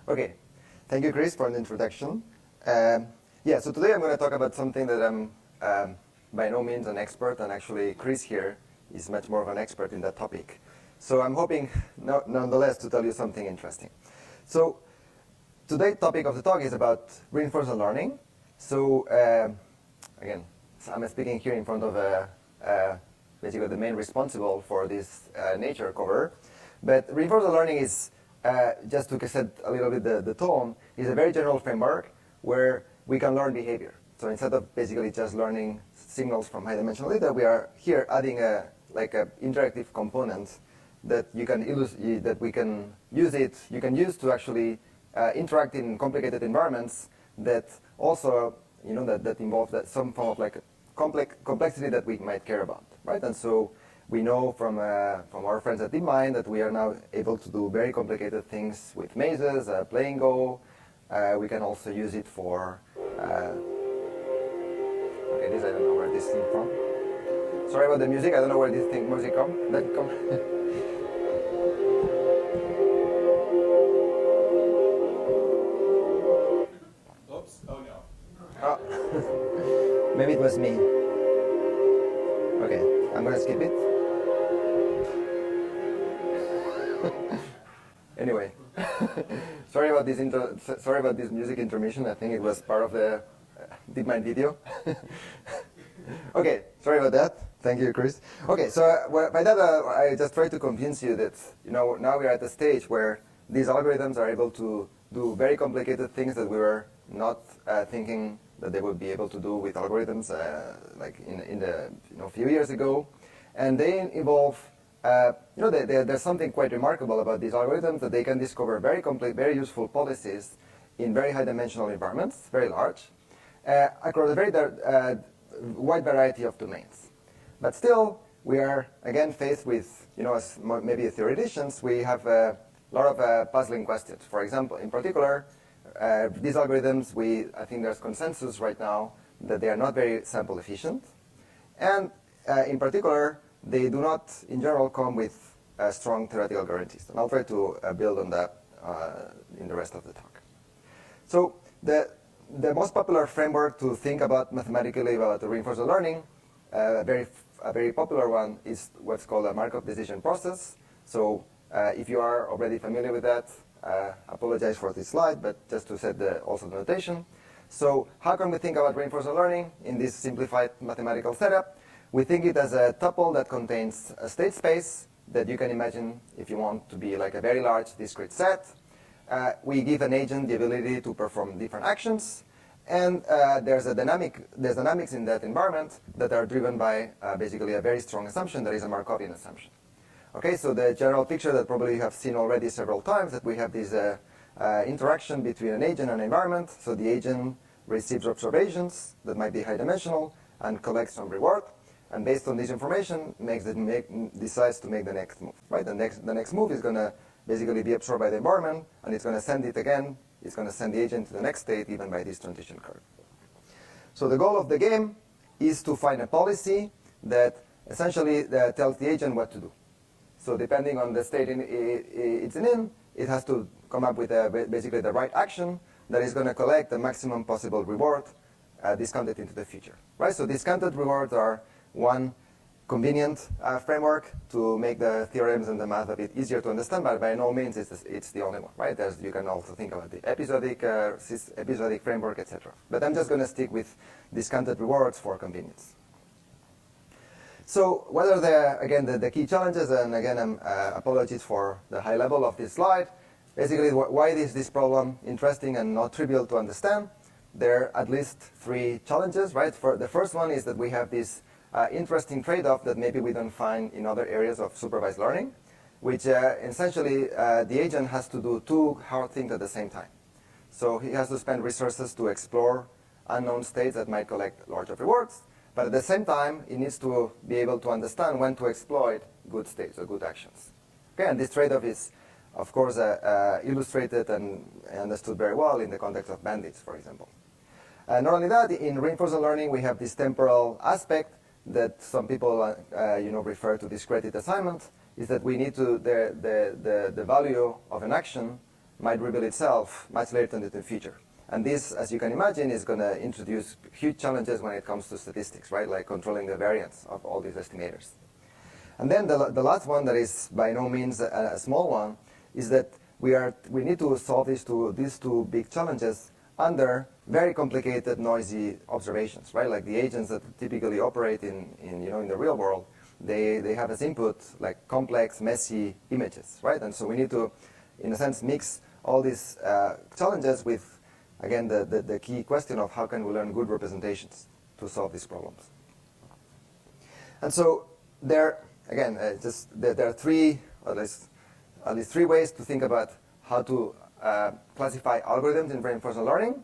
Okay, thank you, Chris, for the introduction. So today I'm going to talk about something that I'm by no means an expert, and actually Chris here is much more of an expert in that topic. So I'm hoping, nonetheless, to tell you something interesting. So today's topic of the talk is about reinforcement learning. So again, I'm speaking here in front of basically the main responsible for this nature cover. But reinforcement learning is, just to set a little bit the tone, is a very general framework where we can learn behavior. So instead of basically just learning signals from high-dimensional data, we are here adding a interactive component that you can that we can use it. You can use to actually interact in complicated environments that also that involve some form of complexity that we might care about, right? And so we know from our friends at DeepMind that we are now able to do very complicated things with mazes, playing Go. We can also use it for okay, this I don't know where this thing from. Sorry about the music. I don't know where this music come. Oops. Oh no. Oh. Maybe it was me. Okay, I'm gonna skip it. Anyway, sorry about this music intermission. I think it was part of the DeepMind video. Okay, sorry about that. Thank you, Chris. Okay, so by that I just try to convince you that now we are at the stage where these algorithms are able to do very complicated things that we were not thinking that they would be able to do with algorithms like in the few years ago, and they involve. There's something quite remarkable about these algorithms, that they can discover very complex, very useful policies in very high-dimensional environments, very large, across a very wide variety of domains. But still, we are again faced with, as maybe theoreticians, we have a lot of puzzling questions. For example, in particular, these algorithms, I think there's consensus right now that they are not very sample efficient, and in particular, they do not, in general, come with strong theoretical guarantees. And I'll try to build on that in the rest of the talk. So the most popular framework to think about mathematically about the reinforcement learning, a very popular one, is what's called a Markov decision process. So if you are already familiar with that, apologize for this slide, but just to set also the notation. So how can we think about reinforcement learning in this simplified mathematical setup? We think it as a tuple that contains a state space that you can imagine, if you want, to be like a very large discrete set. We give an agent the ability to perform different actions, and there's dynamics in that environment that are driven by basically a very strong assumption that is a Markovian assumption. Okay, so the general picture that probably you have seen already several times, that we have this interaction between an agent and an environment. So the agent receives observations that might be high-dimensional and collects some reward. And based on this information, decides to make the next move, right? The next move is going to basically be absorbed by the environment, and it's going to send it again. It's going to send the agent to the next state, even by this transition curve. So the goal of the game is to find a policy that essentially tells the agent what to do. So depending on the state it's in, it has to come up with basically the right action that is going to collect the maximum possible reward discounted into the future, right? So discounted rewards are one convenient framework to make the theorems and the math a bit easier to understand, but by no means it's the only one, right? You can also think about the episodic framework, etc. But I'm just going to stick with discounted rewards for convenience. So what are the key challenges? And again, apologies for the high level of this slide. Basically, why is this problem interesting and not trivial to understand? There are at least three challenges, right? The first one is that we have this interesting trade-off that maybe we don't find in other areas of supervised learning, which essentially the agent has to do two hard things at the same time. So he has to spend resources to explore unknown states that might collect larger rewards, but at the same time, he needs to be able to understand when to exploit good states or good actions. Okay, and this trade-off is, of course, illustrated and understood very well in the context of bandits, for example. Not only that, in reinforcement learning, we have this temporal aspect that some people refer to discrete assignment, is that we need to the value of an action might reveal itself much later in the future. And this, as you can imagine, is going to introduce huge challenges when it comes to statistics, right? Like controlling the variance of all these estimators. And then the last one that is by no means a small one is that we need to solve these two big challenges under very complicated, noisy observations, right? Like the agents that typically operate in the real world, they have as input like complex, messy images, right? And so we need to, in a sense, mix all these challenges with, again, the key question of how can we learn good representations to solve these problems. And so there are three, at least three ways to think about how to classify algorithms in reinforcement learning.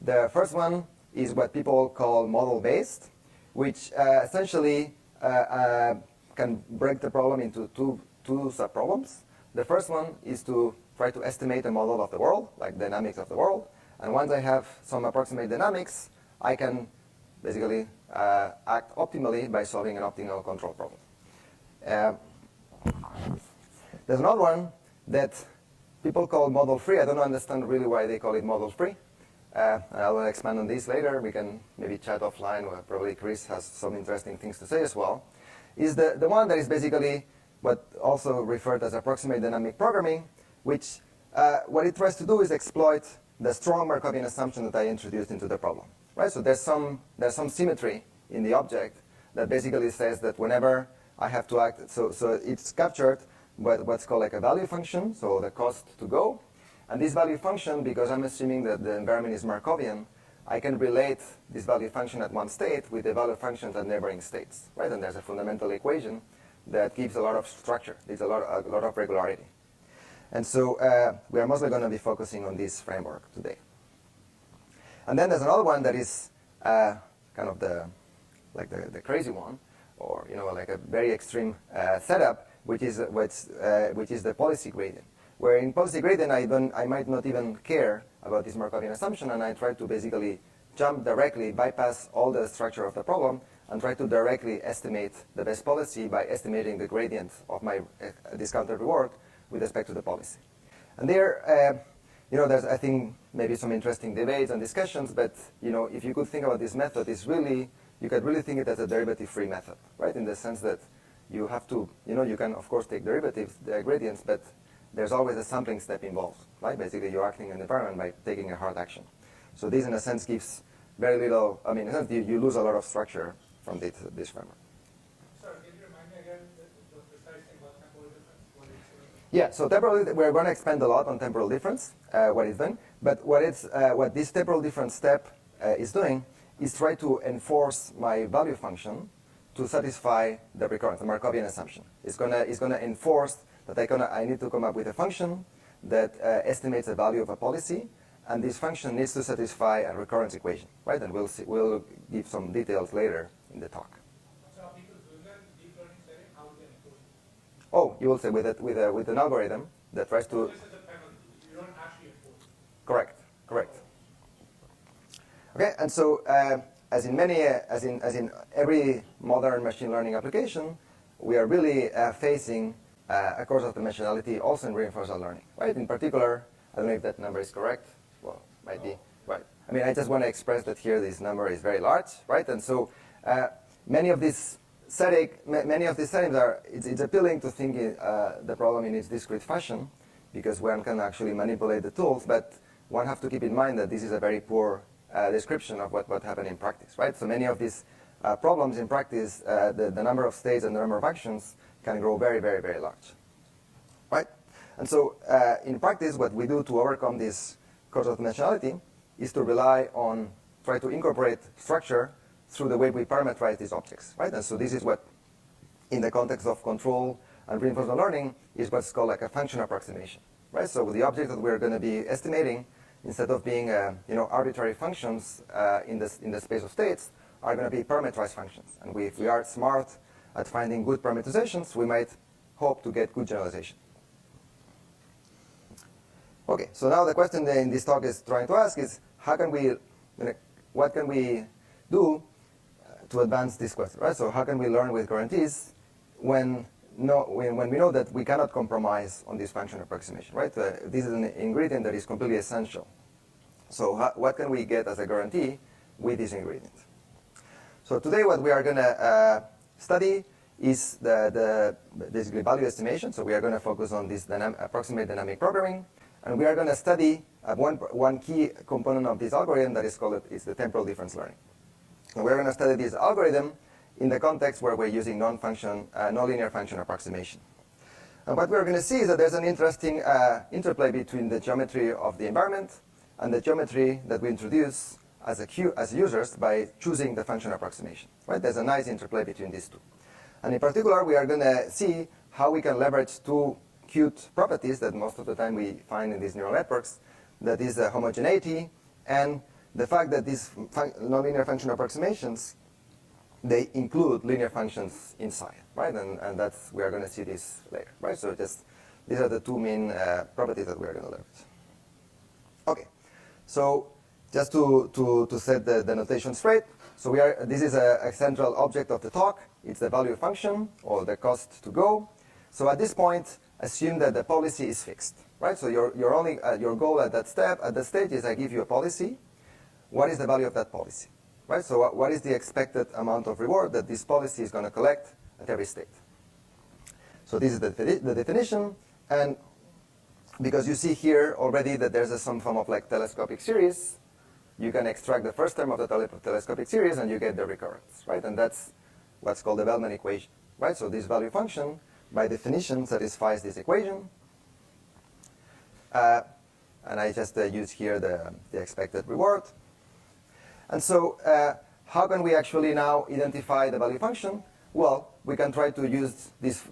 The first one is what people call model-based, which essentially can break the problem into two subproblems. The first one is to try to estimate a model of the world, like dynamics of the world. And once I have some approximate dynamics, I can basically act optimally by solving an optimal control problem. There's another one that people call model-free. I don't understand really why they call it model-free. I will expand on this later. We can maybe chat offline, where probably Chris has some interesting things to say as well. Is the one that is basically what also referred as approximate dynamic programming, which what it tries to do is exploit the strong Markovian assumption that I introduced into the problem. Right? So there's some symmetry in the object that basically says that whenever I have to act, so it's captured what's called like a value function, so the cost to go. And this value function, because I'm assuming that the environment is Markovian, I can relate this value function at one state with the value functions at neighboring states, right? And there's a fundamental equation that gives a lot of structure, gives a lot of regularity. And so we are mostly going to be focusing on this framework today. And then there's another one that is kind of the crazy one, or like a very extreme setup, which is the policy gradient. Where in policy gradient, I might not even care about this Markovian assumption, and I try to basically jump directly, bypass all the structure of the problem, and try to directly estimate the best policy by estimating the gradient of my discounted reward with respect to the policy. And there, there's, I think, maybe some interesting debates and discussions, but if you could think about this method, you could really think it as a derivative-free method, right? In the sense that you have to, you can of course take derivatives, the gradients, but there's always a sampling step involved, right? Basically, you're acting in the environment by taking a hard action. So this, in a sense, gives very little, in a sense, you lose a lot of structure from this framework. Sorry, can you remind me again the precise thing about temporal difference? Yeah, so we're going to expand a lot on temporal difference, what it's doing. But what this temporal difference step is doing is try to enforce my value function to satisfy the recurrence, the Markovian assumption. It's going to enforce that I need to come up with a function that estimates the value of a policy, and this function needs to satisfy a recurrence equation, right? And we'll give some details later in the talk. So are people doing that in deep learning setting? How do they enforce it? Oh, you will say with an algorithm that tries to. This is a penalty. You don't actually enforce it. Correct. Okay, and so as in every modern machine learning application, we are really facing a course of dimensionality also in reinforcement learning, right? In particular, I don't know if that number is correct. Well, might be, right? I just want to express that here this number is very large, right? And so many of these settings are, it's appealing to think the problem in its discrete fashion, because one can actually manipulate the tools, but one has to keep in mind that this is a very poor description of what happened in practice, right? So many of these problems in practice, the number of states and the number of actions can grow very, very, very large, right? And so in practice, what we do to overcome this course of dimensionality is to rely on, try to incorporate structure through the way we parameterize these objects, right? And so this is what, in the context of control and reinforcement learning, is what's called like a function approximation, right? So the object that we're going to be estimating, instead of being arbitrary functions in the space of states, are going to be parameterized functions. And if we are smart at finding good parameterizations, we might hope to get good generalization. Okay, so now the question in this talk is trying to ask is, what can we do to advance this question, right? So how can we learn with guarantees when when we know that we cannot compromise on this function approximation, right? This is an ingredient that is completely essential. So what can we get as a guarantee with this ingredient? So today what we are going to study is the basically value estimation. So we are going to focus on this approximate dynamic programming. And we are going to study one key component of this algorithm that is called is the temporal difference learning. And we're going to study this algorithm in the context where we're using nonlinear function approximation. And what we're going to see is that there's an interesting interplay between the geometry of the environment and the geometry that we introduce as users by choosing the function approximation. Right? There's a nice interplay between these two. And in particular, we are going to see how we can leverage two cute properties that most of the time we find in these neural networks, that is homogeneity and the fact that these nonlinear function approximations, they include linear functions inside, right? And that's, we are going to see this later, right? So these are the two main properties that we are going to leverage. Okay, so just to set the notation straight, so this is a central object of the talk. It's the value function or the cost to go. So at this point, assume that the policy is fixed, right? So your goal at that stage is I give you a policy. What is the value of that policy, right? So what is the expected amount of reward that this policy is going to collect at every state? So this is the definition, and because you see here already that there's some form of like telescopic series, you can extract the first term of the telescopic series and you get the recurrence, right? And that's what's called the Bellman equation, right? So this value function, by definition, satisfies this equation. And I just use here the expected reward. And so how can we actually now identify the value function? Well, we can try to use this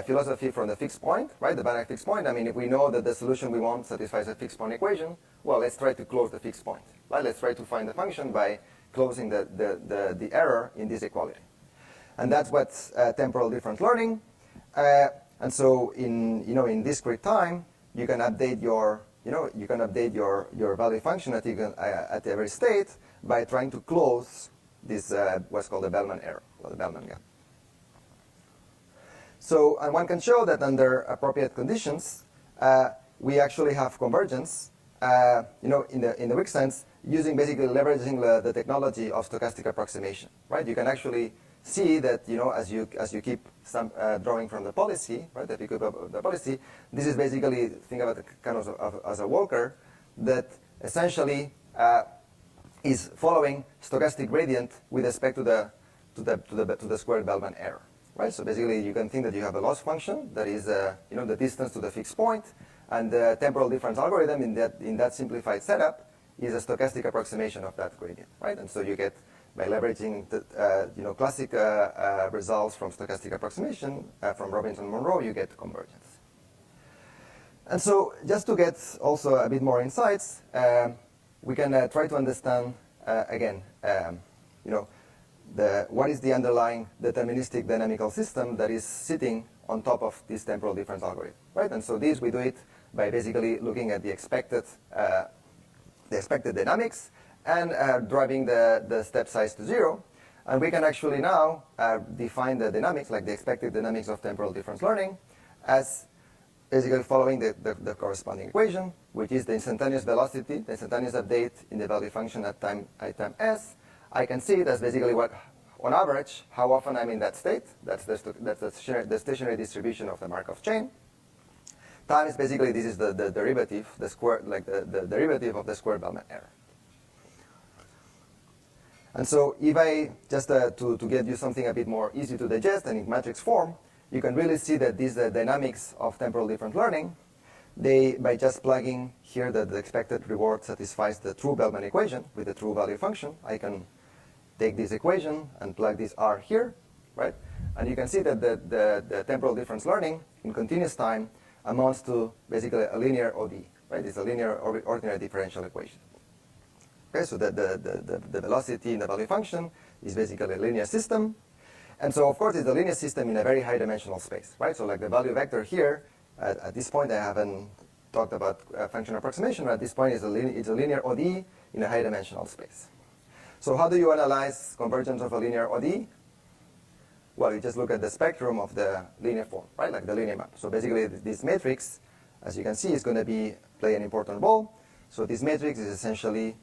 philosophy from the fixed point, right? The binary fixed point. I mean, if we know that the solution we want satisfies a fixed point equation, well, let's try to close the fixed point, right? Let's try to find the function by closing the error in this equality. And that's what's temporal difference learning. And so in discrete time, you can update your value function at every state by trying to close this what's called the Bellman error or the Bellman gap. So, and one can show that under appropriate conditions, we actually have convergence, in the weak sense, using basically leveraging the technology of stochastic approximation, right? You can actually see that, as you keep drawing from the policy, right? That you keep up the policy, this is basically, think about it kind of as a walker that essentially is following stochastic gradient with respect to the squared Bellman error, right? So basically, you can think that you have a loss function that is, the distance to the fixed point, and the temporal difference algorithm in that simplified setup is a stochastic approximation of that gradient, right? And so you get, by leveraging the classic results from stochastic approximation from Robinson-Monroe, you get convergence. And so just to get also a bit more insights, we can try to understand again, what is the underlying deterministic dynamical system that is sitting on top of this temporal difference algorithm, right? And so we do it by basically looking at the expected dynamics and driving the step size to 0. And we can actually now define the dynamics, like the expected dynamics of temporal difference learning, as basically following the corresponding equation, which is the instantaneous velocity, the instantaneous update in the value function at time s. I can see it as basically what, on average, how often I'm in that state. That's the stationary distribution of the Markov chain. Time is basically, this is the derivative, the square, like the derivative of the square Bellman error. And so if I, just to get you something a bit more easy to digest and in matrix form, you can really see that these dynamics of temporal difference learning, by just plugging here that the expected reward satisfies the true Bellman equation with the true value function, I can take this equation and plug this R here, right? And you can see that the temporal difference learning in continuous time amounts to basically a linear ODE, right? It's a linear ordinary differential equation. Okay, so the velocity in the value function is basically a linear system. And so, of course, it's a linear system in a very high dimensional space, right? So like the value vector here, at this point, I haven't talked about function approximation, but at this point, it's a linear ODE in a high dimensional space. So how do you analyze convergence of a linear ODE? Well, you just look at the spectrum of the linear form, right? Like the linear map. So basically, this matrix, as you can see, is going to play an important role. So this matrix is essentially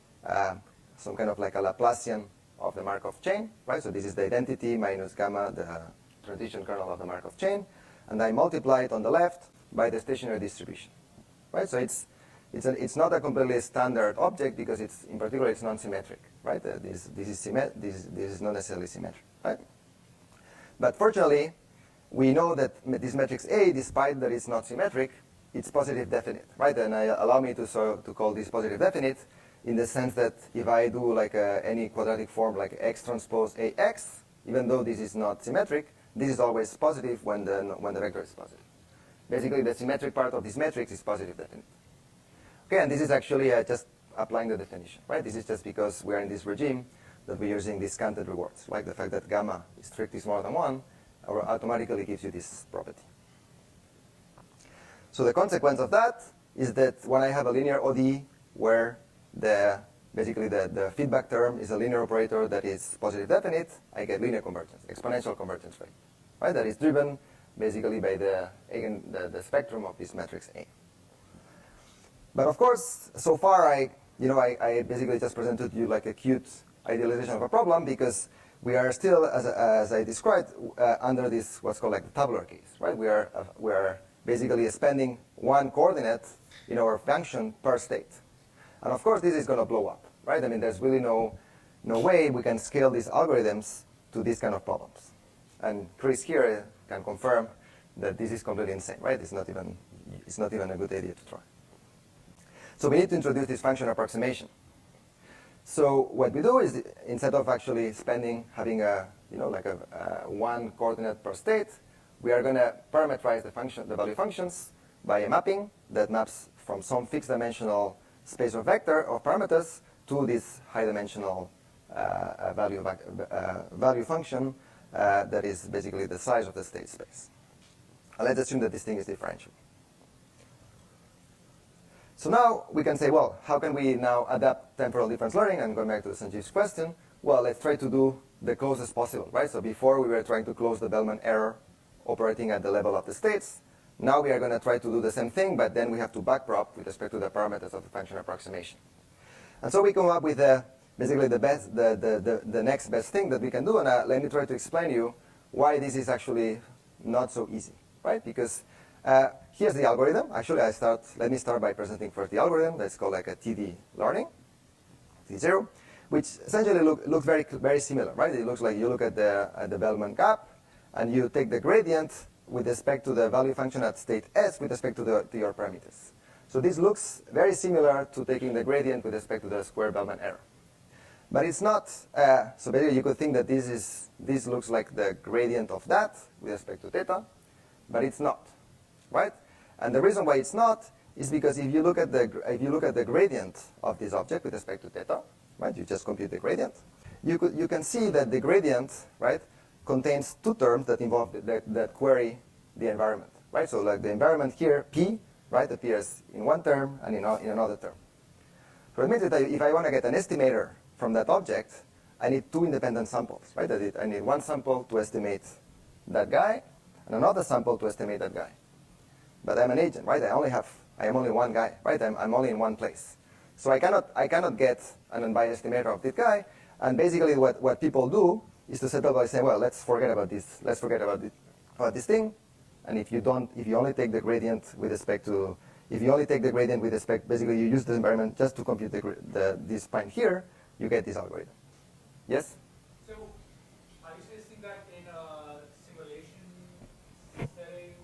some kind of like a Laplacian of the Markov chain, right? So this is the identity minus gamma, the transition kernel of the Markov chain, and I multiply it on the left by the stationary distribution, right? So it's not a completely standard object because in particular it's non-symmetric, right? This is not necessarily symmetric, right? But fortunately, we know that this matrix A, despite that it's not symmetric, it's positive definite, right? And allow me to call this positive definite in the sense that if I do like any quadratic form like X transpose AX, even though this is not symmetric, this is always positive when the vector is positive. Basically, the symmetric part of this matrix is positive definite. Okay, and this is actually just applying the definition, right? This is just because we are in this regime that we're using discounted rewards, like the fact that gamma is strictly smaller than 1, automatically gives you this property. So the consequence of that is that when I have a linear ODE where basically the feedback term is a linear operator that is positive definite, I get linear convergence, exponential convergence rate, right? That is driven basically by the spectrum of this matrix A. But of course, so far I basically just presented you like a cute idealization of a problem because we are still, as I described, under this what's called like the tabular case, right? We are basically spending one coordinate in our function per state. And of course, this is going to blow up, right? I mean, there's really no way we can scale these algorithms to these kind of problems. And Chris here can confirm that this is completely insane, right? It's not even a good idea to try. So we need to introduce this function approximation. So what we do is instead of actually having one coordinate per state, we are going to parameterize the value functions by a mapping that maps from some fixed dimensional space or vector of parameters to this high dimensional value function that is basically the size of the state space. And let's assume that this thing is differential. So now we can say, well, how can we now adapt temporal difference learning? And going back to Sanjeev's question, well, let's try to do the closest possible, right? So before we were trying to close the Bellman error operating at the level of the states. Now we are going to try to do the same thing, but then we have to backprop with respect to the parameters of the function approximation. And so we come up with basically the next best thing that we can do. And let me try to explain to you why this is actually not so easy, right? Because here's the algorithm. Actually, let me start by presenting first the algorithm. That's called like a TD learning, T0, which essentially looks very, very similar, right? It looks like you look at the Bellman gap, and you take the gradient with respect to the value function at state S with respect to your parameters. So this looks very similar to taking the gradient with respect to the square Bellman error. But it's not, so basically you could think that this looks like the gradient of that with respect to theta, but it's not, right? And the reason why it's not is because if you look at the gradient of this object with respect to theta, right? You just compute the gradient. You can see that the gradient, right, contains two terms that involve that query the environment, right? So like the environment here, P, right, appears in one term and in another term. So it means that if I want to get an estimator from that object, I need two independent samples, right? I need one sample to estimate that guy and another sample to estimate that guy. But I'm an agent, right? I am only one guy, right? I'm only in one place. So I cannot get an unbiased estimator of this guy. And basically what people do is to settle by saying, well, let's forget about this. Let's forget about this thing. And if you only take the gradient with respect to, basically you use the environment just to compute this point here, you get this algorithm. Yes? So are you suggesting that in a simulation setting?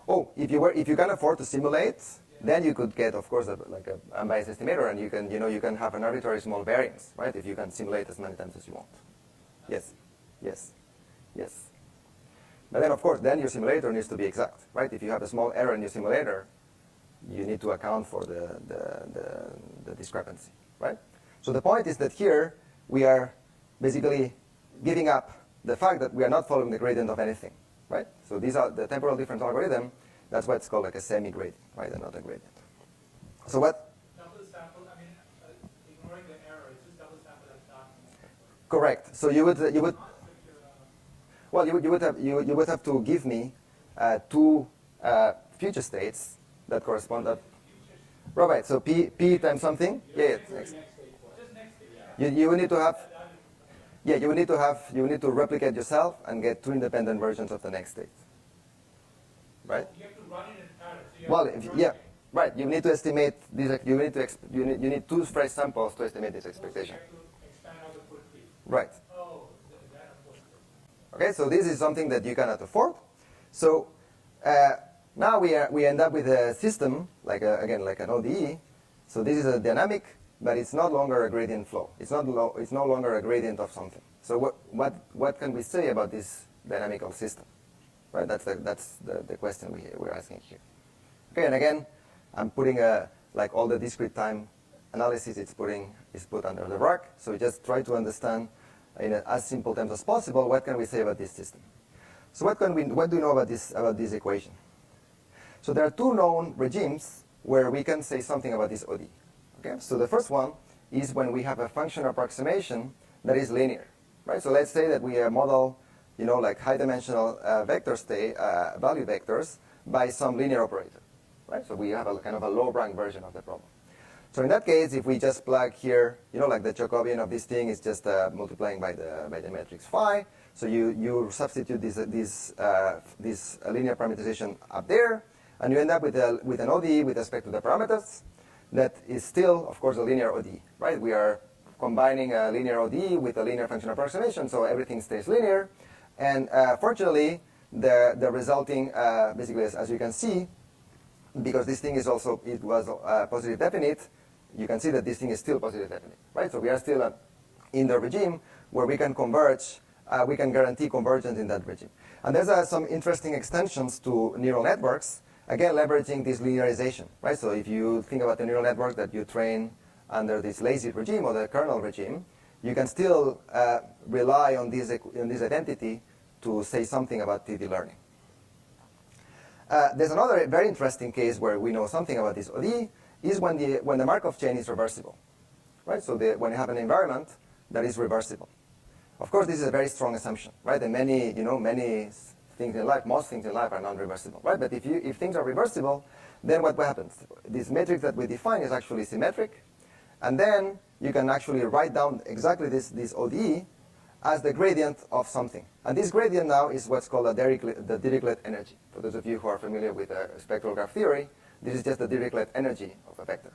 Oh, if you can afford to simulate, then you could get, of course, like a unbiased estimator, and you can have an arbitrary small variance, right? If you can simulate as many times as you want. Yes. But then, of course, then your simulator needs to be exact, right? If you have a small error in your simulator, you need to account for the discrepancy, right? So the point is that here we are basically giving up the fact that we are not following the gradient of anything, right? So these are the temporal difference algorithm. That's why it's called like a semi-gradient, right, and not a gradient. So what? Double sample, ignoring the error, it's just double sample and not. Correct. So you would. Well, you would have to give me two future states that correspond. Right. So p times something. Yeah. Next. You would need to have. Yeah, you would need to replicate yourself and get two independent versions of the next state. Right. You have to run it in parallel. So Well, yeah. Right. You need to estimate this. You need two fresh samples to estimate this expectation. You have to expand out the footprint. Right. Oh, that of course. Okay, so this is something that you cannot afford. So now we end up with a system like again like an ODE. So this is a dynamic, but it's no longer a gradient flow. It's no longer a gradient of something. So what can we say about this dynamical system? Right. That's the question we're asking here. Okay, and again, I'm putting like all the discrete time analysis is put under the rug. So we just try to understand in as simple terms as possible what can we say about this system. So what do you know about this equation? So there are two known regimes where we can say something about this OD. Okay, so the first one is when we have a function approximation that is linear, right? So let's say that we model, like high-dimensional vector state value vectors by some linear operator, right? So we have a kind of a low-rank version of the problem. So in that case, if we just plug here, like the Jacobian of this thing is just multiplying by the matrix phi. So you substitute this linear parameterization up there, and you end up with an ODE with respect to the parameters that is still, of course, a linear ODE, right? We are combining a linear ODE with a linear function approximation, so everything stays linear. And fortunately, the resulting, basically, as you can see, because this thing it was positive definite, you can see that this thing is still positive definite, right? So we are still in the regime where we can converge, we can guarantee convergence in that regime. And there's some interesting extensions to neural networks, again, leveraging this linearization, right? So if you think about the neural network that you train under this lazy regime or the kernel regime, you can still rely on this identity to say something about TD learning. There's another very interesting case where we know something about this ODE, is when the Markov chain is reversible, right? So when you have an environment that is reversible. Of course, this is a very strong assumption, right? And many things in life, most things in life are non-reversible, right? But if things are reversible, then what happens? This matrix that we define is actually symmetric, and then you can actually write down exactly this ODE as the gradient of something. And this gradient now is what's called the Dirichlet energy. For those of you who are familiar with spectral graph theory, this is just the Dirichlet energy of a vector,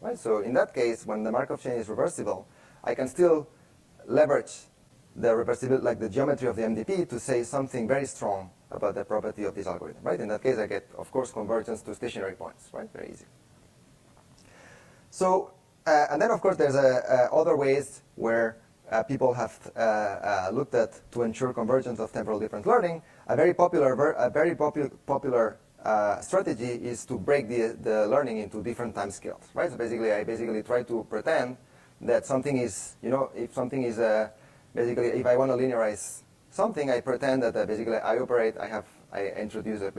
right? So in that case, when the Markov chain is reversible, I can still leverage the reversibility, like the geometry of the MDP, to say something very strong about the property of this algorithm, right? In that case, I get, of course, convergence to stationary points, right? Very easy. So, and then, of course, there's other ways where people have looked at to ensure convergence of temporal difference learning. A very popular strategy is to break the learning into different time scales, right? So I try to pretend that something is, if something is basically, if I want to linearize something, I pretend that I introduce a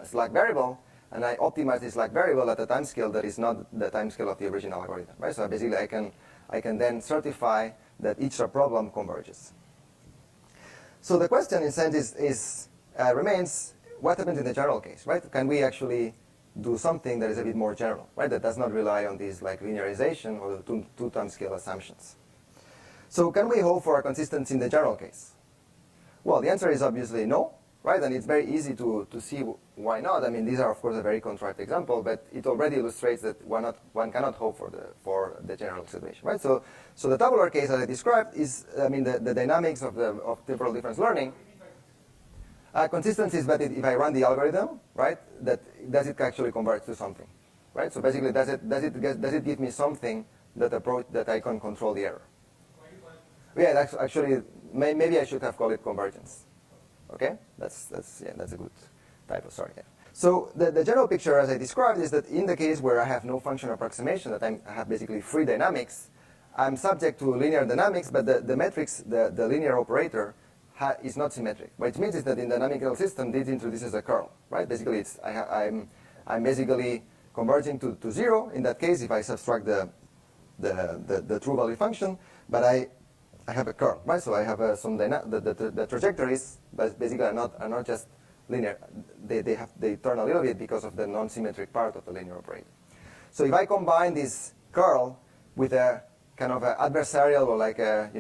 slack variable, and I optimize this slack variable at a time scale that is not the time scale of the original algorithm, right? So basically, I can then certify that each subproblem converges. So the question, in a sense, remains: what happens in the general case, right? Can we actually do something that is a bit more general, right? That does not rely on these like linearization or the two time scale assumptions. So can we hope for a consistency in the general case? Well, the answer is obviously no, right? And it's very easy to see why not. I mean, these are, of course, a very contrived example, but it already illustrates that one cannot hope for the general situation, right? So the tabular case, as I described, is, the dynamics of temporal difference learning. Consistency is that if I run the algorithm, right, does it actually converge to something, right? So basically, does it give me something that I can control the error? Yeah, that's actually, maybe I should have called it convergence. Okay, that's a good typo. Sorry. Yeah. So the general picture, as I described, is that in the case where I have no function approximation, that I have basically free dynamics, I'm subject to linear dynamics, but the matrix, the linear operator, is not symmetric. What it means is that in the dynamical system, this introduces a curl, right? Basically, I'm basically converging to zero in that case if I subtract the true value function, but I have a curl, right? So I have some the trajectories, but basically are not just linear. They turn a little bit because of the non-symmetric part of the linear operator. So if I combine this curl with a kind of a adversarial or like a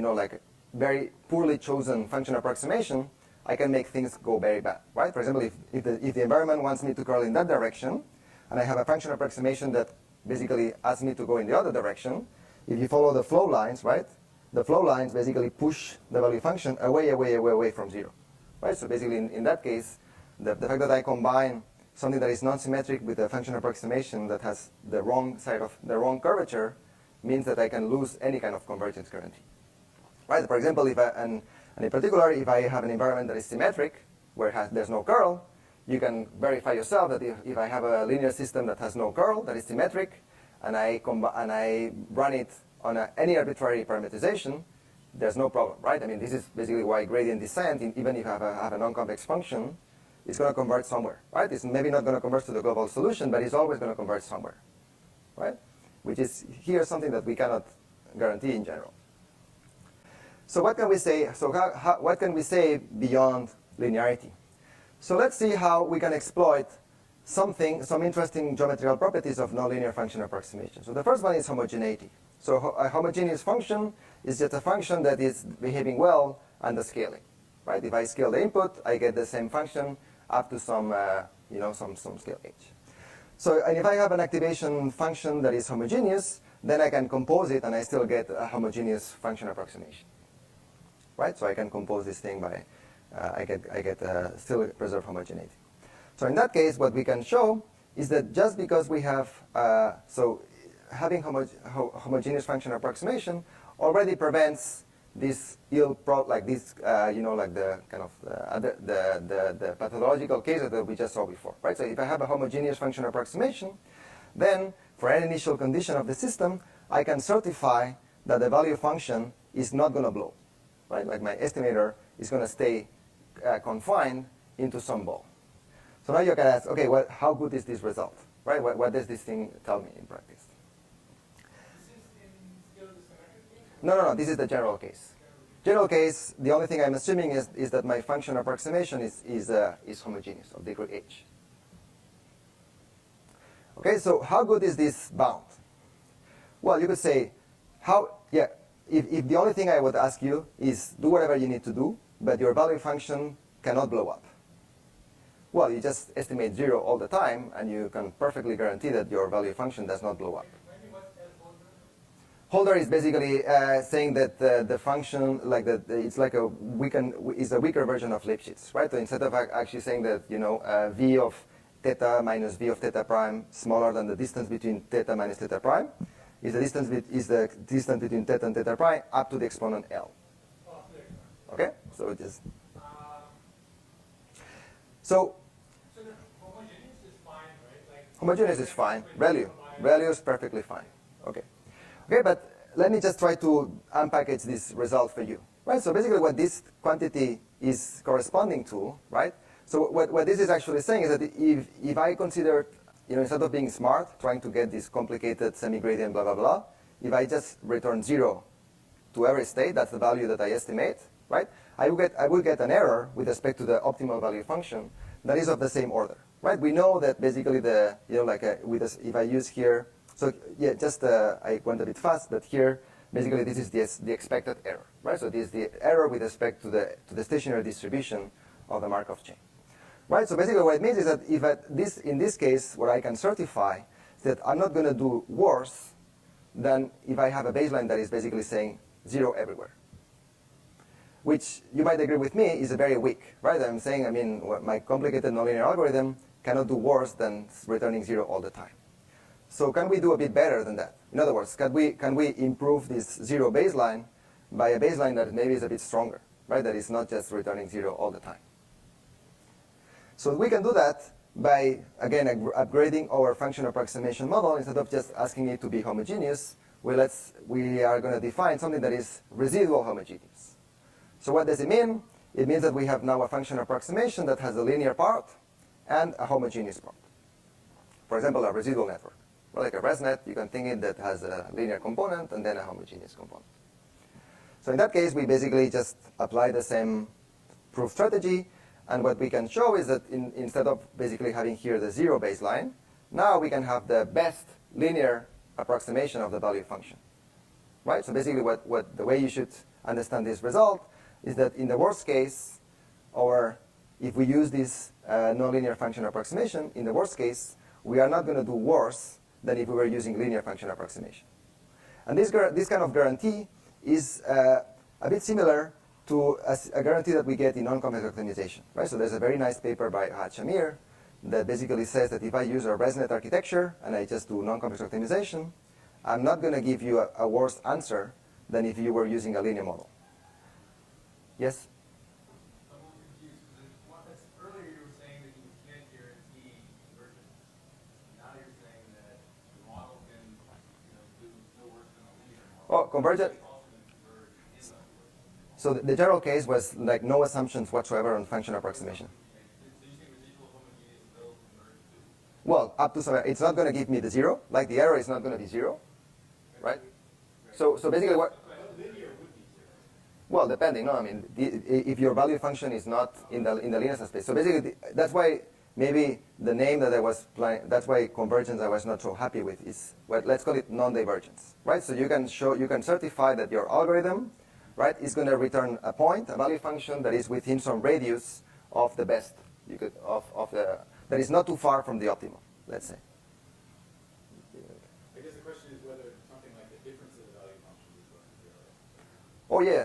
very poorly chosen function approximation, I can make things go very bad, right? For example, if the environment wants me to curl in that direction, and I have a function approximation that basically asks me to go in the other direction, if you follow the flow lines, right? The flow lines basically push the value function away from 0, right? So basically, in that case, the fact that I combine something that is non-symmetric with a function approximation that has the wrong side of the wrong curvature means that I can lose any kind of convergence guarantee, right? For example, and in particular, if I have an environment that is symmetric, where there's no curl, you can verify yourself that if I have a linear system that has no curl, that is symmetric, and I run it on any arbitrary parameterization, there's no problem, right? I mean, this is basically why gradient descent, even if I have a non-convex function, is going to converge somewhere, right? It's maybe not going to converge to the global solution, but it's always going to converge somewhere, right? Which is here something that we cannot guarantee in general. So what can we say? So what can we say beyond linearity? So let's see how we can exploit some interesting geometrical properties of nonlinear function approximation. So the first one is homogeneity. So a homogeneous function is just a function that is behaving well under scaling, right? If I scale the input, I get the same function up to some scale h. So and if I have an activation function that is homogeneous, then I can compose it and I still get a homogeneous function approximation, right? So I can compose this thing by I get still preserve homogeneity. So in that case, what we can show is that just because we have having homogeneous function approximation already prevents this like the kind of the pathological cases that we just saw before, right? So if I have a homogeneous function approximation, then for any initial condition of the system, I can certify that the value function is not going to blow, right? Like my estimator is going to stay confined into some ball. So now you can ask, okay, well, how good is this result, right? What does this thing tell me in practice? This is in still the symmetric case? No, this is the general case. General case, the only thing I'm assuming is that my function approximation is homogeneous of degree h. Okay, so how good is this bound? Well, you could say, if the only thing I would ask you is do whatever you need to do, but your value function cannot blow up. Well, you just estimate 0 all the time, and you can perfectly guarantee that your value function does not blow up. Holder is basically saying that the function, like that, it's like a weaker version of Lipschitz, right? So instead of actually saying that v of theta minus v of theta prime smaller than the distance between theta minus theta prime, is the distance between theta and theta prime up to the exponent L. Okay, so it is. So the homogeneous is fine, right? Like homogeneous is fine. Value is perfectly fine. Okay. Okay, but let me just try to unpackage this result for you, right? So basically what this quantity is corresponding to, right? So what this is actually saying is that if I consider, instead of being smart, trying to get this complicated semi-gradient blah, blah, blah, if I just return 0 to every state, that's the value that I estimate, right? I will get an error with respect to the optimal value function that is of the same order, right? We know that basically if I use here, so yeah, just I went a bit fast, but here basically this is the expected error, right? So this is the error with respect to the stationary distribution of the Markov chain, right? So basically what it means is that in this case, where I can certify that I'm not going to do worse than if I have a baseline that is basically saying 0 everywhere, which you might agree with me is very weak, right? I'm saying, my complicated nonlinear algorithm cannot do worse than returning 0 all the time. So can we do a bit better than that? In other words, can we improve this 0 baseline by a baseline that maybe is a bit stronger, right? That is not just returning 0 all the time. So we can do that by, again, upgrading our function approximation model. Instead of just asking it to be homogeneous, we are going to define something that is residual homogeneous. So what does it mean? It means that we have now a function approximation that has a linear part and a homogeneous part. For example, a residual network. Well, like a ResNet, you can think it that has a linear component and then a homogeneous component. So in that case, we basically just apply the same proof strategy. And what we can show is that instead of basically having here the 0 baseline, now we can have the best linear approximation of the value function. Right? So basically the way you should understand this result is that in the worst case, or if we use this nonlinear function approximation, in the worst case, we are not going to do worse than if we were using linear function approximation. And this kind of guarantee is a bit similar to a guarantee that we get in non-convex optimization. Right? So there's a very nice paper by Shamir that basically says that if I use a ResNet architecture and I just do non-convex optimization, I'm not going to give you a worse answer than if you were using a linear model. Yes? I'm a little confused because earlier you were saying that you can't guarantee convergence. Now you're saying that the model can do no worse than a linear model. Oh, convergence. So the general case was like no assumptions whatsoever on function approximation. So you think residual homogeneous will converge to? Well, up to some, it's not going to give me the 0. Like the error is not going to be 0, right? So basically what? Linear would be 0. Well, depending. No, I mean, if your value function is not in the linear space. So basically, that's why maybe the name that I was applying, that's why convergence I was not so happy with is what let's call it non-divergence, right? So you can certify that your algorithm, right, is going to return a point, a value function that is within some radius of the best that is not too far from the optimal, let's say. I guess the question is whether something like the difference of the value function is going to 0. Oh yeah.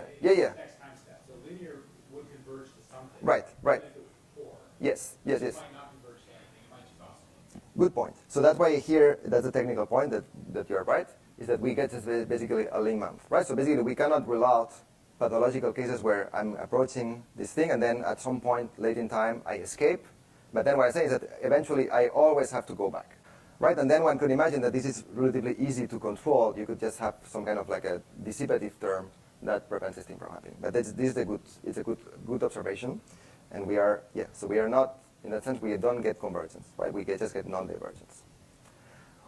Next time step. So linear would converge to something. Right. Even if it was 4. Yes. It might not converge to anything. It might just oscillate. Good point. So that's why here, that's a technical point that you're right, is that we get just basically a link month, right? So basically we cannot rule out pathological cases where I'm approaching this thing and then at some point late in time I escape. But then what I say is that eventually I always have to go back, right? And then one could imagine that this is relatively easy to control. You could just have some kind of like a dissipative term that prevents this thing from happening. But this is it's a good observation. And so we are not, in that sense, we don't get convergence, right? We just get non-divergence.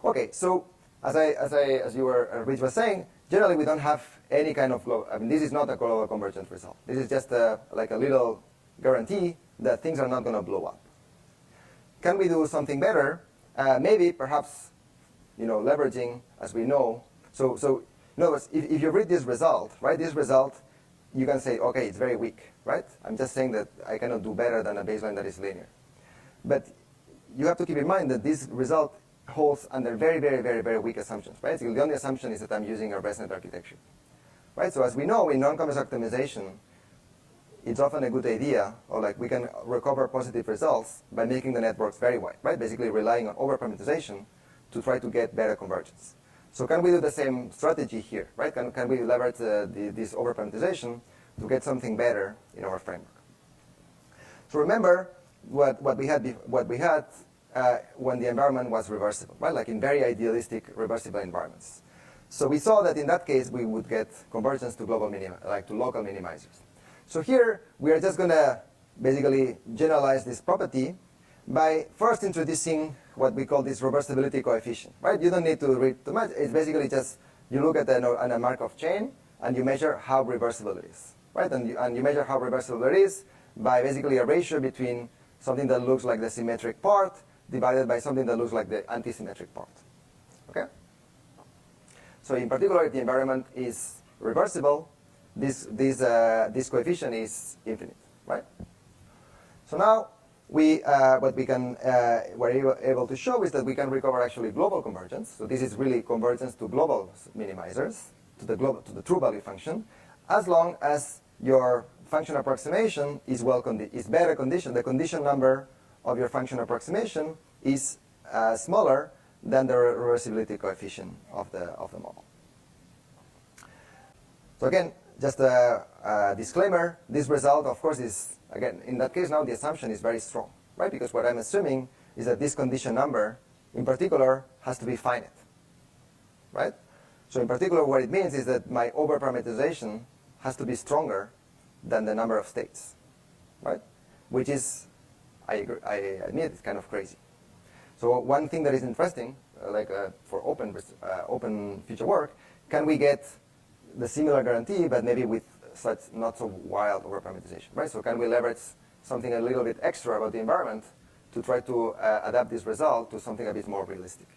Okay, so as Rich was saying, generally we don't have any kind of global, this is not a global convergence result. This is just like a little guarantee that things are not going to blow up. Can we do something better? Maybe, perhaps, leveraging, as we know. So in other words, if you read this result, right, this result, you can say, okay, it's very weak, right? I'm just saying that I cannot do better than a baseline that is linear. But you have to keep in mind that this result holds under very, very, very, very weak assumptions, right? So the only assumption is that I'm using a ResNet architecture, right? So as we know, in non-convex optimization, it's often a good idea, or like we can recover positive results by making the networks very wide, right? Basically relying on overparameterization to try to get better convergence. So can we do the same strategy here, right? Can we leverage this overparameterization to get something better in our framework? So remember what we had when the environment was reversible, right? Like in very idealistic reversible environments. So we saw that in that case we would get convergence to global to local minimizers. So here we are just going to basically generalize this property by first introducing what we call this reversibility coefficient, right? You don't need to read too much. It's basically just you look at a Markov chain and you measure how reversible it is, right? And you measure how reversible it is by basically a ratio between something that looks like the symmetric part divided by something that looks like the antisymmetric part, okay? So in particular, if the environment is reversible, this coefficient is infinite, right? So now what we're able to show is that we can recover actually global convergence. So this is really convergence to global minimizers, to the true value function, as long as your function approximation is better conditioned. The condition number of your function approximation is smaller than the reversibility coefficient of the model. So again, just a disclaimer, this result, of course, is, again, in that case now the assumption is very strong, right? Because what I'm assuming is that this condition number, in particular, has to be finite, right? So in particular, what it means is that my overparameterization has to be stronger than the number of states, right? Which is, I admit, it's kind of crazy. So one thing that is interesting, for open future work, can we get the similar guarantee, but maybe with such not so wild overparameterization, right? So can we leverage something a little bit extra about the environment to try to adapt this result to something a bit more realistic?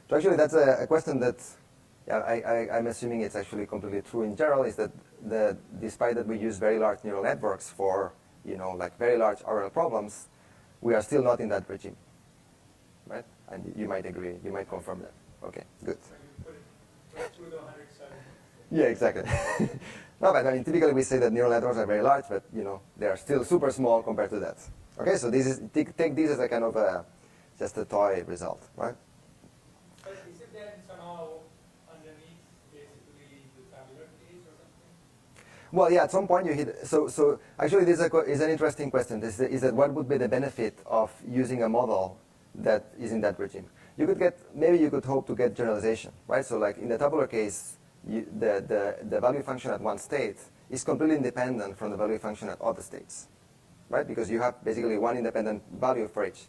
So actually, that's a question that, yeah, I'm assuming it's actually completely true in general, is that despite that we use very large neural networks for, like very large RL problems, we are still not in that regime, right? And you might agree, you might confirm that. Okay, good. Yeah, exactly. No, but I mean, typically we say that neural networks are very large, but they are still super small compared to that. Okay, so this is take this as a kind of just a toy result, right? But is it then somehow underneath basically the tabular case or something? Well, yeah, at some point you hit. So actually, this is an interesting question. Is that what would be the benefit of using a model that is in that regime? Maybe you could hope to get generalization, right? So like in the tabular case, the value function at one state is completely independent from the value function at other states, right? Because you have basically one independent value for each.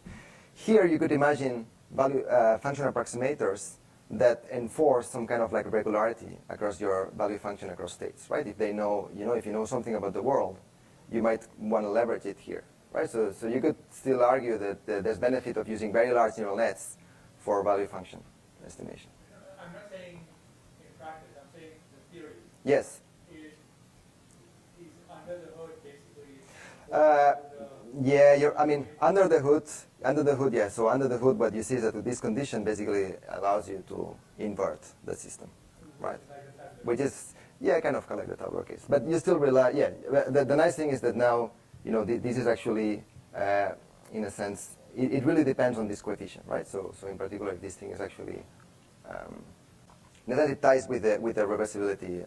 Here you could imagine function approximators that enforce some kind of like regularity across your value function across states, right? If they know, if you know something about the world, you might want to leverage it here, right? So you could still argue that there's benefit of using very large neural nets for value function estimation. I'm not saying in practice, I'm saying the theory. Yes. Is under the hood basically. Yeah, under the hood, yeah. So under the hood, what you see is that this condition basically allows you to invert the system, right? Which is, yeah, kind of like the tabular case. But you still rely, yeah. The nice thing is that now, this is actually, in a sense, it really depends on this coefficient, right? So in particular, this thing is actually, that it ties with the reversibility.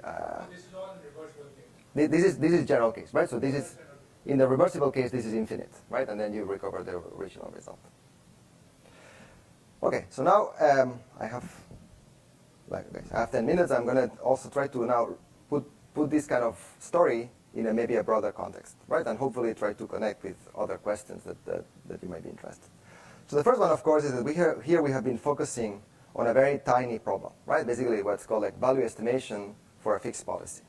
This is all in reversible case. This is general case, right? So this is, in the reversible case, this is infinite, right? And then you recover the original result. Okay, so now I have 10 minutes. I'm going to also try to now put this kind of story in maybe a broader context, right? And hopefully try to connect with other questions that you might be interested. So the first one, of course, is that here we have been focusing on a very tiny problem, right? Basically what's called like value estimation for a fixed policy.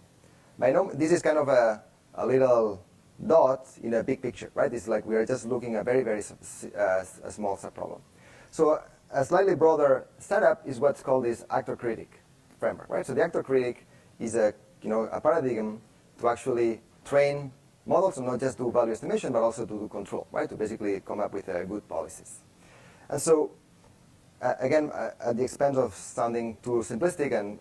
This is kind of a little dot in a big picture, right? It's like we are just looking at a very, very a small subproblem. So a slightly broader setup is what's called this actor-critic framework, right? So the actor-critic is a paradigm to actually train models to not just do value estimation, but also to do control, right? To basically come up with good policies. And so, again, at the expense of sounding too simplistic, and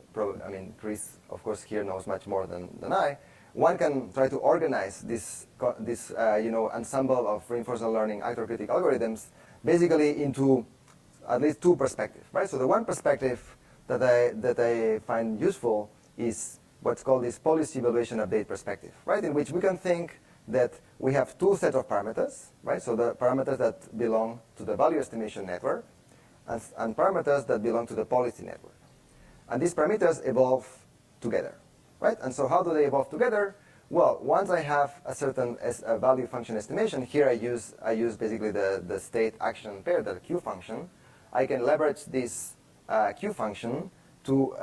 Chris, of course, here knows much more than I, one can try to organize this ensemble of reinforcement learning actor-critic algorithms basically into at least two perspectives, right? So the one perspective that I find useful is what's called this policy evaluation update perspective, right? In which we can think that we have two sets of parameters, right? So the parameters that belong to the value estimation network and parameters that belong to the policy network. And these parameters evolve together, right? And so how do they evolve together? Well, once I have a certain value function estimation, here I use basically the state action pair, the Q function. I can leverage this Q function to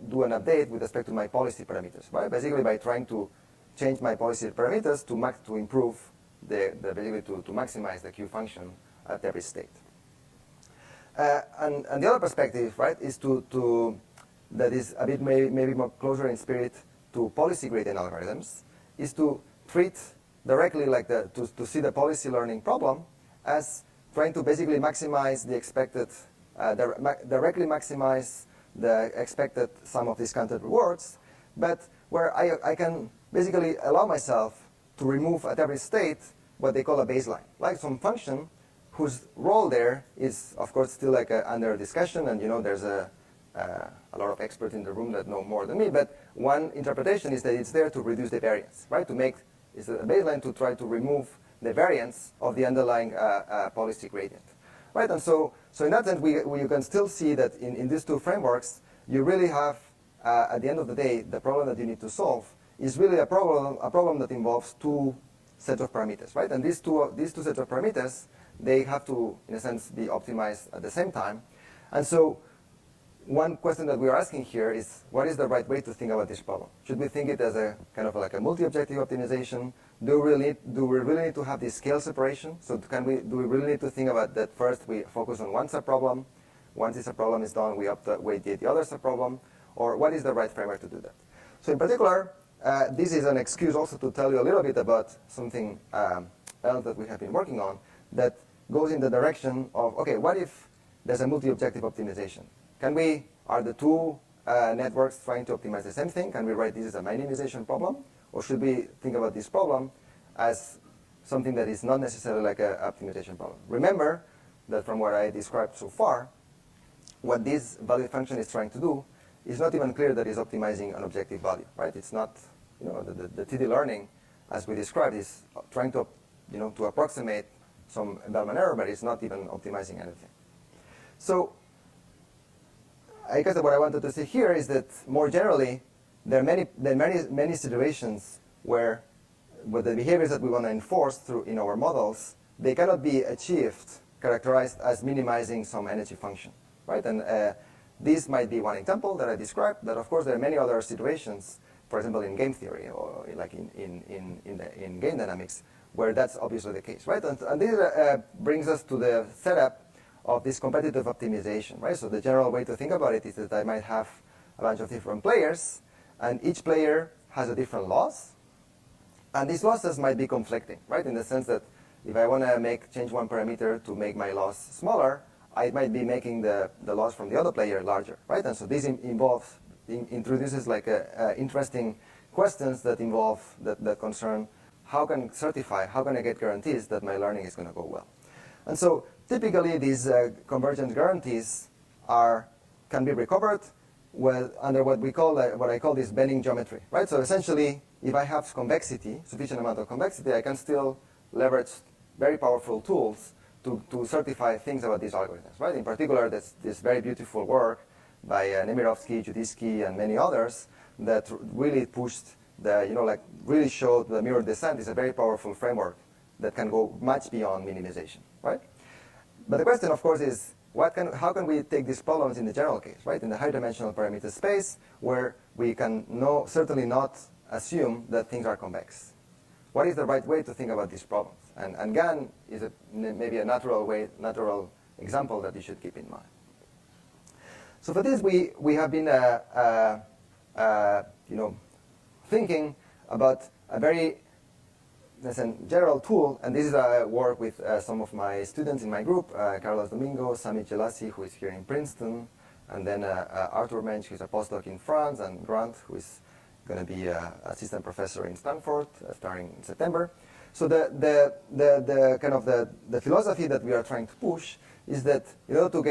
do an update with respect to my policy parameters, right? Basically by trying to change my policy parameters to improve basically to maximize the Q function at every state. And the other perspective, right, is that is a bit maybe more closer in spirit to policy gradient algorithms, is to treat directly like to see the policy learning problem as trying to basically maximize the expected, directly maximize the expected sum of discounted rewards, but where I can basically allow myself to remove at every state what they call a baseline, like some function whose role there is, of course, still like under discussion, and there's a lot of experts in the room that know more than me, but one interpretation is that it's there to reduce the variance, right? It's a baseline to try to remove the variance of the underlying policy gradient, right? And so in that sense, you can still see that in these two frameworks, you really have, at the end of the day, the problem that you need to solve is really a problem that involves two sets of parameters, right? And these two sets of parameters, they have to, in a sense, be optimized at the same time. And so one question that we are asking here is, what is the right way to think about this problem? Should we think it as a kind of like a multi-objective optimization? Do we really need to have this scale separation? So do we really need to think about that first we focus on one subproblem? Once this subproblem is done, we weight the other subproblem? Or what is the right framework to do that? So in particular, this is an excuse also to tell you a little bit about something else that we have been working on that goes in the direction of, okay, what if there's a multi-objective optimization? Are the two networks trying to optimize the same thing? Can we write this as a minimization problem? Or should we think about this problem as something that is not necessarily like an optimization problem? Remember that from what I described so far, what this value function is trying to do is not even clear that it's optimizing an objective value, right? It's not, the TD learning, as we described, is trying to, to approximate some Bellman error, but it's not even optimizing anything. So I guess that what I wanted to say here is that more generally, there are many situations where with the behaviors that we want to enforce in our models, they cannot be achieved, characterized as minimizing some energy function, right? And this might be one example that I described, but of course there are many other situations, for example in game theory or like in game dynamics, where that's obviously the case, right? And this brings us to the setup of this competitive optimization, right? So the general way to think about it is that I might have a bunch of different players, and each player has a different loss, and these losses might be conflicting, right? In the sense that if I want to change one parameter to make my loss smaller, I might be making the loss from the other player larger, right? And so this introduces like interesting questions that involve, that concern, how can I get guarantees that my learning is going to go well? And so typically these convergence guarantees can be recovered under what I call this bending geometry, right? So essentially, if I have sufficient amount of convexity, I can still leverage very powerful tools to certify things about these algorithms, right? In particular, there's this very beautiful work by Nemirovsky, Judisky, and many others that really pushed really showed the mirror descent is a very powerful framework that can go much beyond minimization, right? But the question, of course, is how can we take these problems in the general case, right? In the high-dimensional parameter space, where we can certainly not assume that things are convex. What is the right way to think about these problems? And GAN is maybe a natural example that you should keep in mind. So for this, we have been thinking about a very general tool, and this is a work with some of my students in my group, Carlos Domingo, Sami Gelassi, who is here in Princeton, and then Arthur Mensch, who's a postdoc in France, and Grant, who is going to be assistant professor in Stanford, starting in September. So the philosophy that we are trying to push is that in order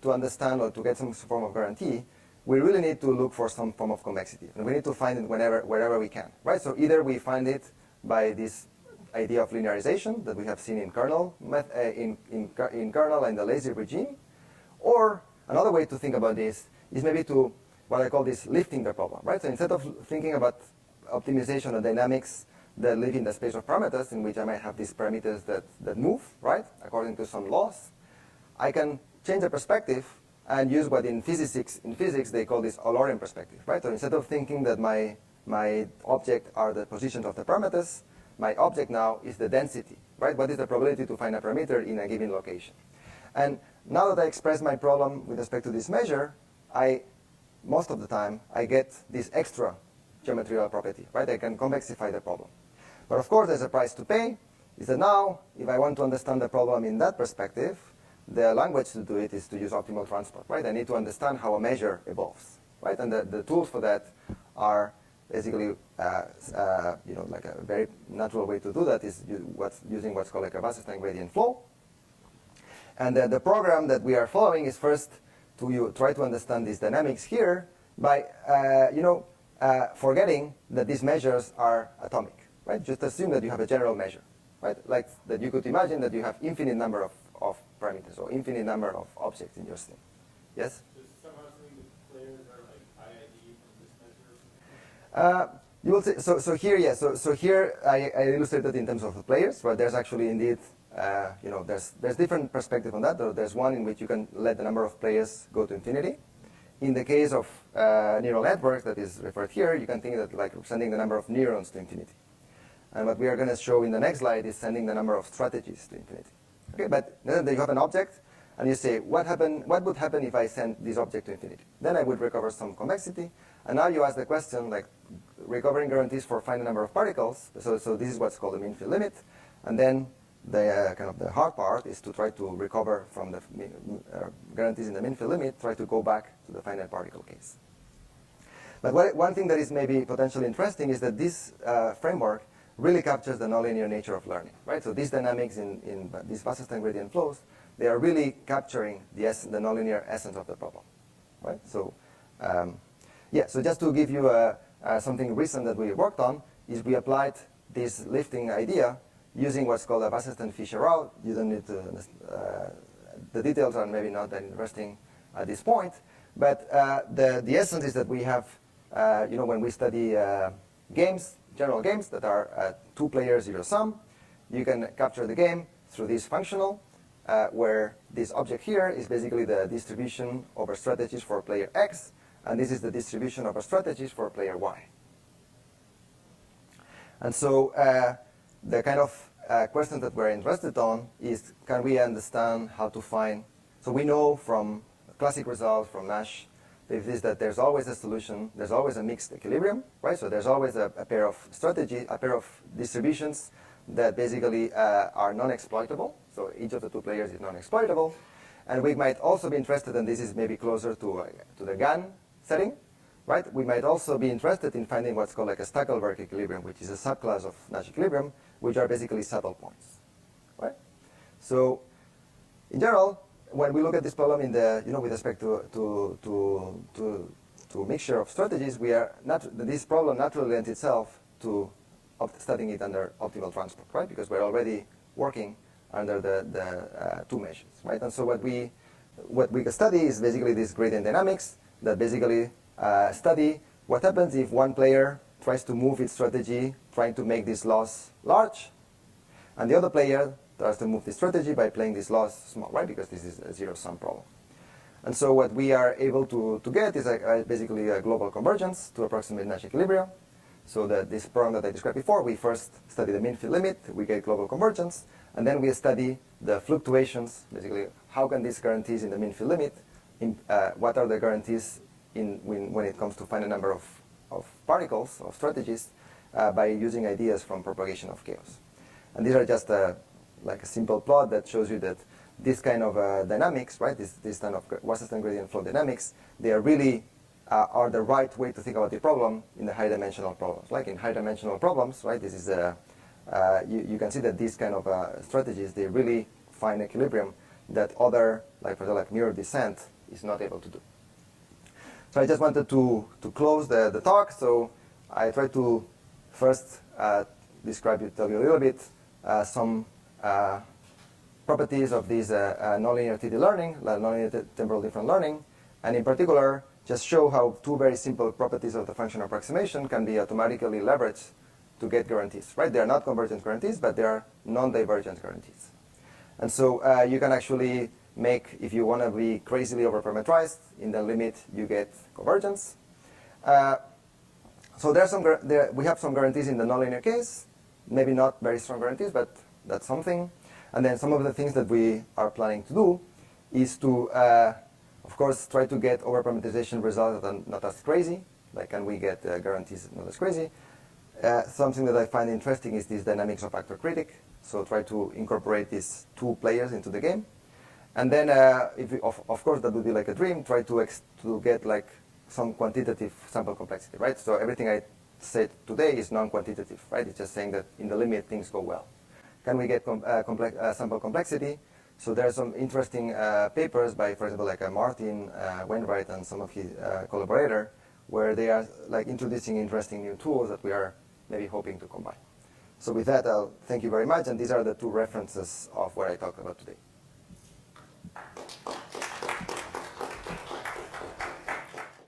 to understand or to get some form of guarantee, we really need to look for some form of convexity, and we need to find it wherever we can, right? So either we find it by this idea of linearization that we have seen in kernel in kernel and the lazy regime, or another way to think about this is maybe to what I call this lifting the problem, right? So instead of thinking about optimization or dynamics that live in the space of parameters in which I might have these parameters that move, right, according to some laws, I can change the perspective and use what in physics they call this Eulerian perspective, right? So instead of thinking that my object are the positions of the parameters, my object now is the density, right? What is the probability to find a parameter in a given location? And now that I express my problem with respect to this measure, most of the time, I get this extra geometrical property, right? I can convexify the problem. But of course, there's a price to pay, is that now, if I want to understand the problem in that perspective, the language to do it is to use optimal transport, right? I need to understand how a measure evolves, right? And the tools for that are basically, like a very natural way to do that is using what's called like a Wasserstein gradient flow. And the program that we are following is first to try to understand these dynamics here by, forgetting that these measures are atomic, right? Just assume that you have a general measure, right? Like that you could imagine that you have infinite number of parameters or infinite number of objects in your scheme. Yes? Does somehow assuming the players are like IID from this measure? You will see. So here, yes. So here I illustrated in terms of the players, but there's actually indeed, there's different perspective on that. There's one in which you can let the number of players go to infinity, in the case of neural networks that is referred here, you can think that like sending the number of neurons to infinity. And what we are going to show in the next slide is sending the number of strategies to infinity. Okay, but then you have an object, and you say, what would happen if I send this object to infinity? Then I would recover some convexity. And now you ask the question, like, recovering guarantees for finite number of particles. So this is what's called the mean field limit. And then the kind of the hard part is to try to recover from the guarantees in the mean field limit, try to go back to the finite particle case. But one thing that is maybe potentially interesting is that this framework really captures the nonlinear nature of learning, right? So these dynamics in these Wasserstein gradient flows, they are really capturing the nonlinear essence of the problem, right? So yeah, so just to give you something recent that we worked on, is we applied this lifting idea using what's called a Wasserstein-Fisher route. You don't need to, the details are maybe not that interesting at this point, but the essence is that we have, when we study games, general games that are 2-player zero-sum, you can capture the game through this functional, where this object here is basically the distribution over strategies for player X, and this is the distribution over strategies for player Y. And so the kind of question that we're interested on is, can we understand how to find, so we know from classic results from Nash, is that there's always a solution, there's always a mixed equilibrium, right? So there's always a pair of a pair of distributions that basically are non-exploitable. So each of the 2 players is non-exploitable. And we might also be interested, and this is maybe closer to the GAN setting, right? We might also be interested in finding what's called like a Stackelberg equilibrium, which is a subclass of Nash equilibrium, which are basically saddle points, right? So in general, when we look at this problem in the, with respect to mixture of strategies, this problem naturally lends itself to studying it under optimal transport, right? Because we're already working under the 2 measures, right? And so what we study is basically this gradient dynamics that basically study what happens if one player tries to move its strategy, trying to make this loss large, and the other player tries to move the strategy by playing this loss small, right? Because this is a zero-sum problem. And so what we are able to get is basically a global convergence to approximate Nash equilibrium. So that this problem that I described before, we first study the mean field limit, we get global convergence, and then we study the fluctuations, basically how can these guarantees in the mean field limit, what are the guarantees when it comes to finite number of particles, of strategies, by using ideas from propagation of chaos. And these are just like a simple plot that shows you that this kind of dynamics, right, this kind of Wasserstein gradient flow dynamics, they are really are the right way to think about the problem in the high-dimensional problems. Like in high-dimensional problems, right, this is you can see that these kind of strategies, they really find equilibrium that other, like for example, like mirror descent is not able to do. So I just wanted to close the talk. So I tried to first tell you a little bit some properties of this nonlinear TD learning, like nonlinear temporal different learning, and in particular, just show how 2 very simple properties of the function approximation can be automatically leveraged to get guarantees, right? They are not convergent guarantees, but they are non-divergent guarantees. And so you can actually make, if you want to be crazily over-parametrized, in the limit you get convergence. So we have some guarantees in the nonlinear case, maybe not very strong guarantees, but that's something. And then some of the things that we are planning to do is to, of course, try to get over-parameterization results that are not as crazy. Like, can we get guarantees not as crazy? Something that I find interesting is this dynamics of actor critic. So try to incorporate these 2 players into the game. And then, of course, that would be like a dream, try to get like some quantitative sample complexity, right? So everything I said today is non-quantitative, right? It's just saying that in the limit things go well. Can we get sample complexity? So there are some interesting papers by, for example, like Martin Wainwright and some of his collaborators, where they are like introducing interesting new tools that we are maybe hoping to combine. So with that, I'll thank you very much, and these are the 2 references of what I talked about today.